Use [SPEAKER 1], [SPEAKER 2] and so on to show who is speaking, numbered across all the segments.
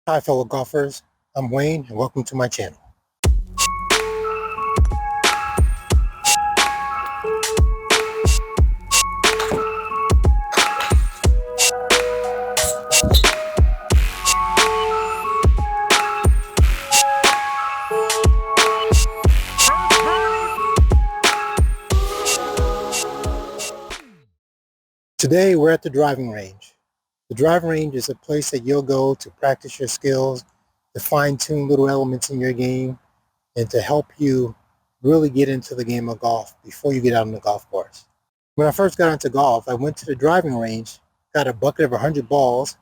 [SPEAKER 1] Hi fellow golfers, I'm Wayne and welcome to my channel. Today we're at the driving range. The driving range is a place that you'll go to practice your skills, to fine-tune little elements in your game, and to help you really get into the game of golf before you get out on the golf course. When I first got into golf, I went to the driving range, got a bucket of 100 balls,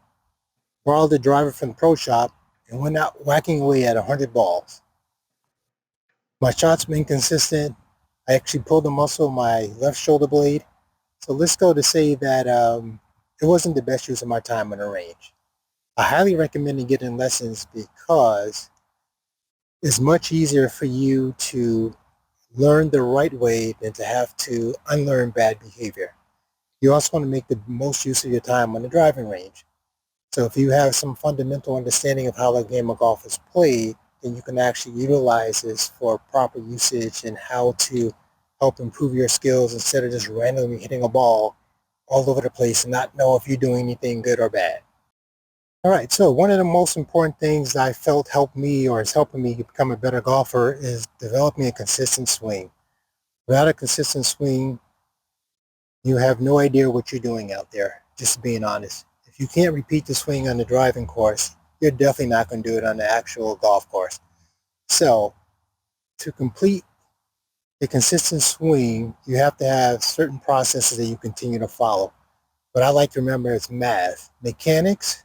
[SPEAKER 1] borrowed the driver from the pro shop, and went out whacking away at 100 balls. My shots been consistent. I actually pulled the muscle of my left shoulder blade. So let's go to say that it wasn't the best use of my time on the range. I highly recommend getting lessons because it's much easier for you to learn the right way than to have to unlearn bad behavior. You also want to make the most use of your time on the driving range. So if you have some fundamental understanding of how the game of golf is played, then you can actually utilize this for proper usage and how to help improve your skills instead of just randomly hitting a ball all over the place and not know if you're doing anything good or bad. All right, so one of the most important things I felt helped me or is helping me become a better golfer is developing a consistent swing. Without a consistent swing, you have no idea what you're doing out there, just being honest. If you can't repeat the swing on the driving course, you're definitely not going to do it on the actual golf course. So to complete a consistent swing, you have to have certain processes that you continue to follow. What I like to remember is math, mechanics,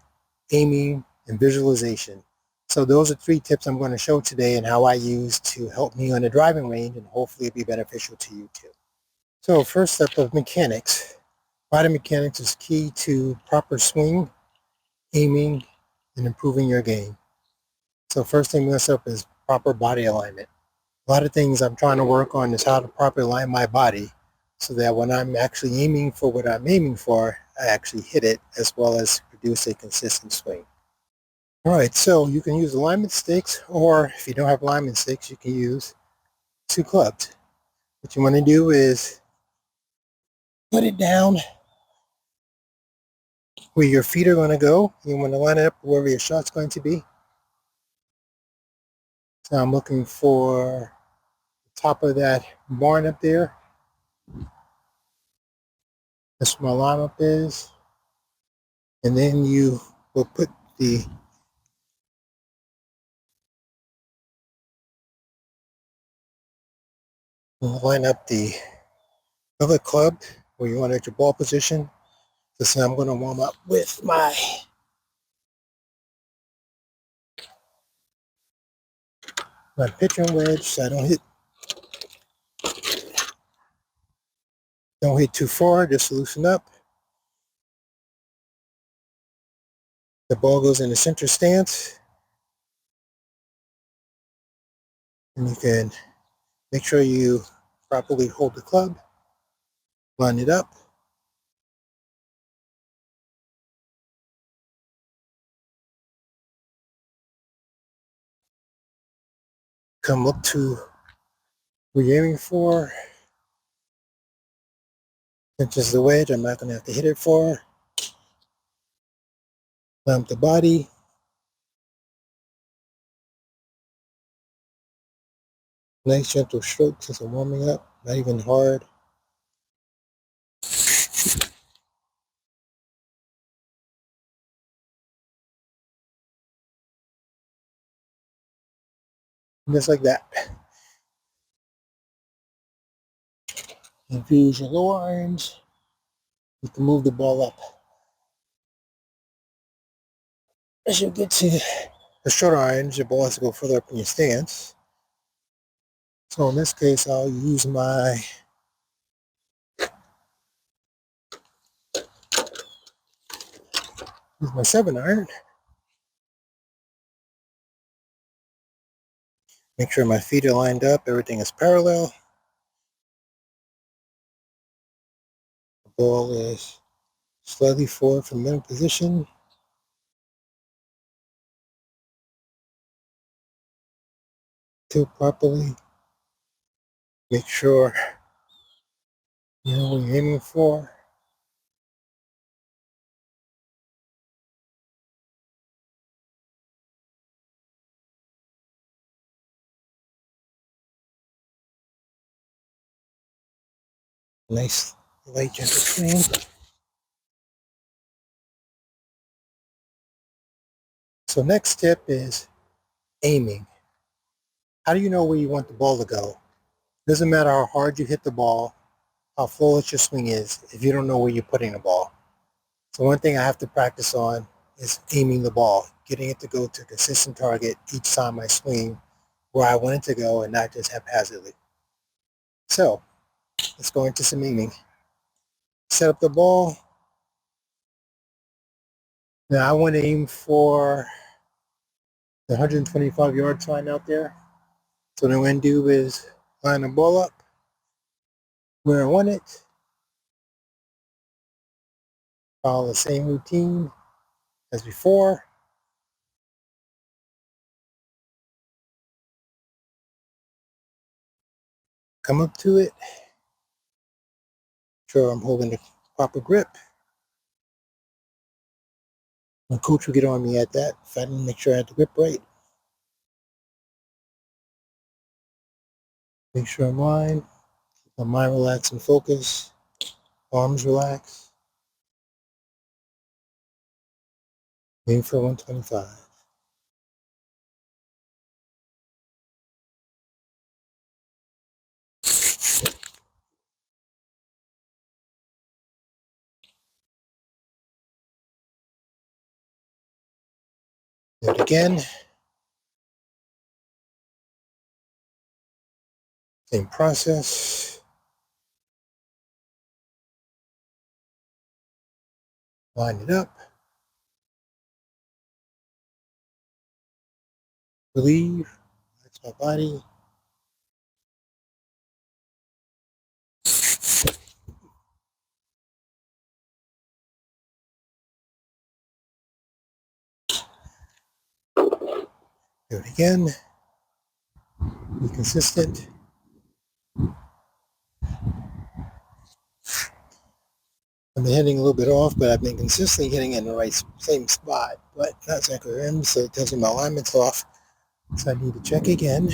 [SPEAKER 1] aiming, and visualization. So those are 3 tips I'm going to show today and how I use to help me on the driving range and hopefully be beneficial to you too. So first step of mechanics. Body mechanics is key to proper swing, aiming, and improving your game. So first thing mess up is proper body alignment. A lot of things I'm trying to work on is how to properly align my body so that when I'm actually aiming for what I'm aiming for, I actually hit it as well as produce a consistent swing. All right, so you can use alignment sticks, or if you don't have alignment sticks, you can use 2 clubs. What you want to do is put it down where your feet are going to go. You want to line it up wherever your shot's going to be. So I'm looking for the top of that barn up there. That's where my line up is. And then you will put the line up the other club where you want at your ball position. So I'm going to warm up with my pitching wedge so I don't hit too far, just loosen up. The ball goes in the center stance. And you can make sure you properly hold the club, line it up. Come up to where you're aiming for. Pinches the wedge, I'm not going to have to hit it far. Clamp the body. Nice gentle strokes as I'm warming up, not even hard. Just like that. Infuse your lower irons. You can move the ball up. As you get to the short irons, your ball has to go further up in your stance. So in this case, I'll use my 7-iron. Make sure my feet are lined up, everything is parallel. The ball is slightly forward from middle position. tilt properly. Make sure you know what you're aiming for. Nice light gentle swing. So next tip is aiming. How do you know where you want the ball to go? Doesn't matter how hard you hit the ball, how flawless your swing is, if you don't know where you're putting the ball. So one thing I have to practice on is aiming the ball, getting it to go to a consistent target each time I swing where I want it to go and not just haphazardly. So let's go into some aiming. Set up the ball. Now I want to aim for the 125-yard line out there. So what I'm going to do is line the ball up where I want it. Follow the same routine as before. Come up to it. Sure I'm holding the proper grip. My coach will get on me at that if I didn't make sure I had the grip right. Make sure I'm lined. Keep my mind relaxed and focused. Arms relaxed. Aim for 125. Do it again. Same process. Line it up. Relieve. Relax my body. Do it again. Be consistent. I've been hitting a little bit off, but I've been consistently hitting in the right same spot, but not exactly rim, so it tells me my alignment's off. So I need to check again.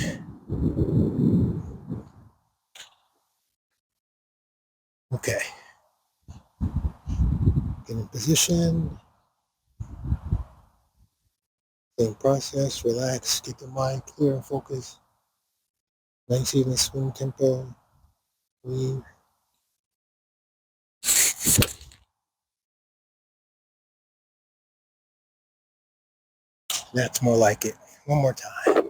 [SPEAKER 1] Okay. Get in position. Same process. Relax. Get the mind clear and focused. Nice even swing tempo. Breathe. That's more like it. One more time.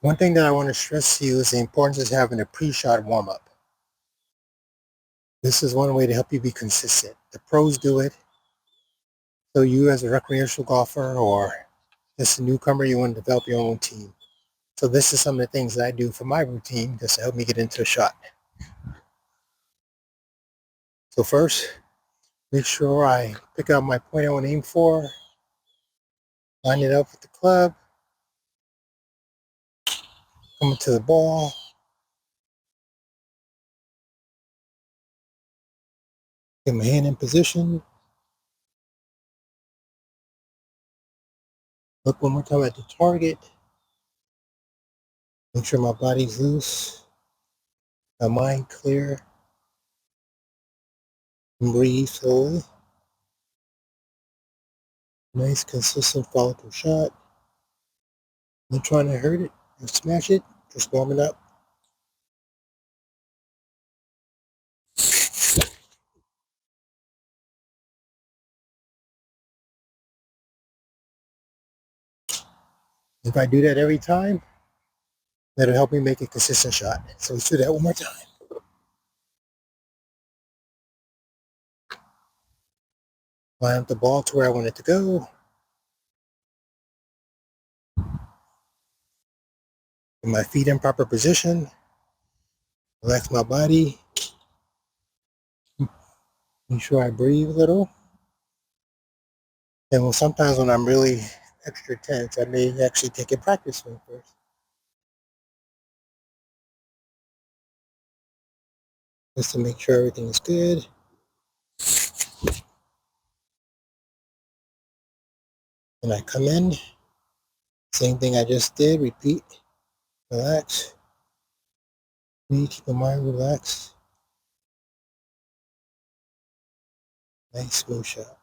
[SPEAKER 1] One thing that I want to stress to you is the importance of having a pre-shot warm-up. This is one way to help you be consistent. The pros do it. So you as a recreational golfer or just a newcomer, you want to develop your own team. So this is some of the things that I do for my routine just to help me get into a shot. So first, make sure I pick out my point I want to aim for, line it up with the club, come to the ball, get my hand in position, look one more time at the target, make sure my body's loose, my mind clear, and breathe slowly. Nice, consistent follow-through shot. Not trying to hurt it or smash it, just warming up. If I do that every time, That'll help me make a consistent shot. So let's do that one more time. Line up the ball to where I want it to go. Get my feet in proper position. Relax my body. Make sure I breathe a little. And sometimes when I'm really extra tense, I may actually take a practice swing first. Just to make sure everything is good. And I come in. Same thing I just did. Repeat. Relax. Breathe. Keep your mind relaxed. Nice smooth shot.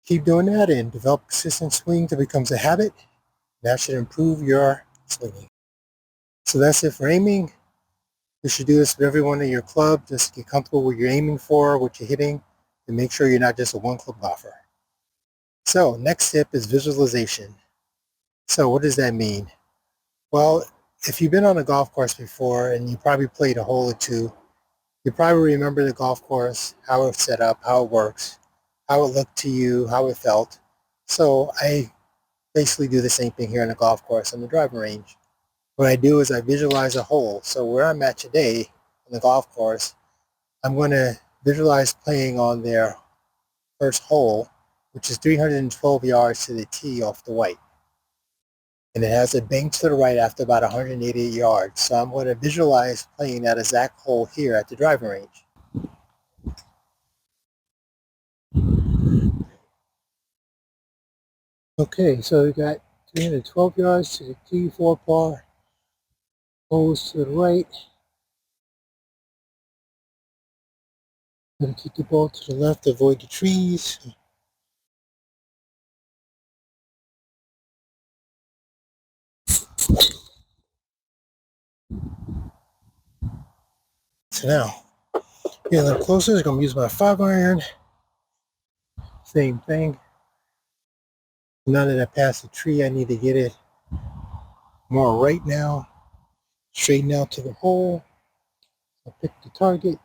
[SPEAKER 1] Keep doing that and develop consistent swing until it becomes a habit. That should improve your swinging. So that's it for aiming. You should do this with every one of your club. Just get comfortable with what you're aiming for, what you're hitting, and make sure you're not just a one club golfer. So next tip is visualization. So what does that mean? Well, if you've been on a golf course before and you probably played a hole or two, you probably remember the golf course, how it's set up, how it works, how it looked to you, how it felt. So I basically do the same thing here on the golf course on the driving range. What I do is I visualize a hole. So where I'm at today on the golf course, I'm going to visualize playing on their first hole, which is 312 yards to the tee off the white. And it has a bank to the right after about 188 yards. So I'm going to visualize playing that exact hole here at the driving range. Okay, so we got 312 yards to the tee, 4 par, holes to the right. Going to keep the ball to the left, avoid the trees. So now, get a little closer. I'm going to use my 5-iron. Same thing. Now that I passed the tree, I need to get it more right now. Straighten out to the hole. I'll pick the target.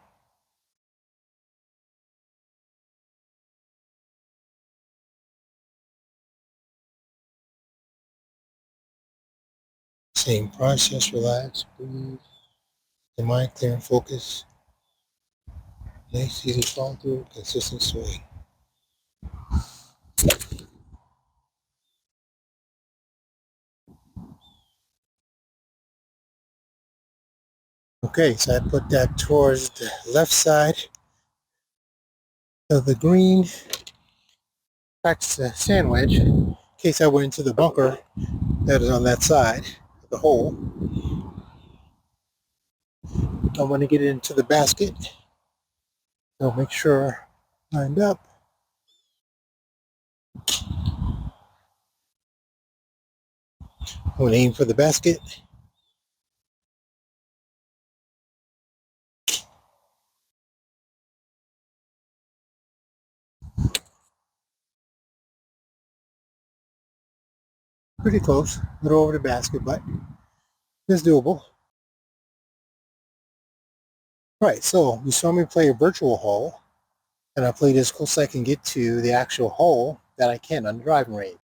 [SPEAKER 1] Same process, relax, breathe. The mind clear and focus. Nice, easy follow through, consistent swing. Okay, so I put that towards the left side of the green. Practice a sand wedge in case I went into the bunker that is on that side of the hole. I want to get it into the basket. So make sure lined up. I want to aim for the basket. Pretty close, a little over the basket, but it's doable. Right, so you saw me play a virtual hole, and I played as close as I can get to the actual hole that I can on the driving range.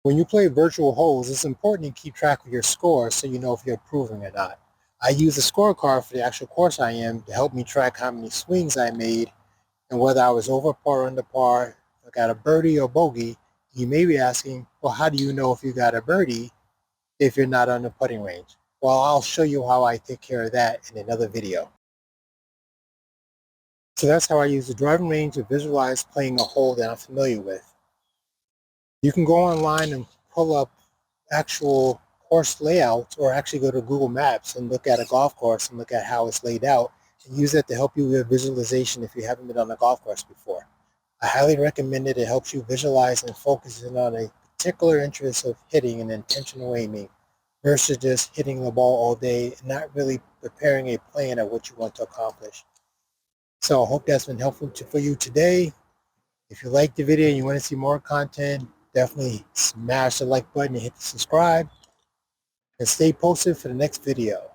[SPEAKER 1] When you play virtual holes, it's important to keep track of your score so you know if you're improving or not. I use a scorecard for the actual course I am to help me track how many swings I made and whether I was over par or under par, if I got a birdie or bogey. You may be asking, well, how do you know if you got a birdie if you're not on the putting range? Well, I'll show you how I take care of that in another video. So that's how I use the driving range to visualize playing a hole that I'm familiar with. You can go online and pull up actual course layouts or actually go to Google Maps and look at a golf course and look at how it's laid out and use that to help you with visualization if you haven't been on a golf course before. I highly recommend it. It helps you visualize and focus in on a particular interest of hitting and intentional aiming versus just hitting the ball all day and not really preparing a plan of what you want to accomplish. So I hope that's been helpful for you today. If you liked the video and you want to see more content, definitely smash the like button and hit the subscribe. And stay posted for the next video.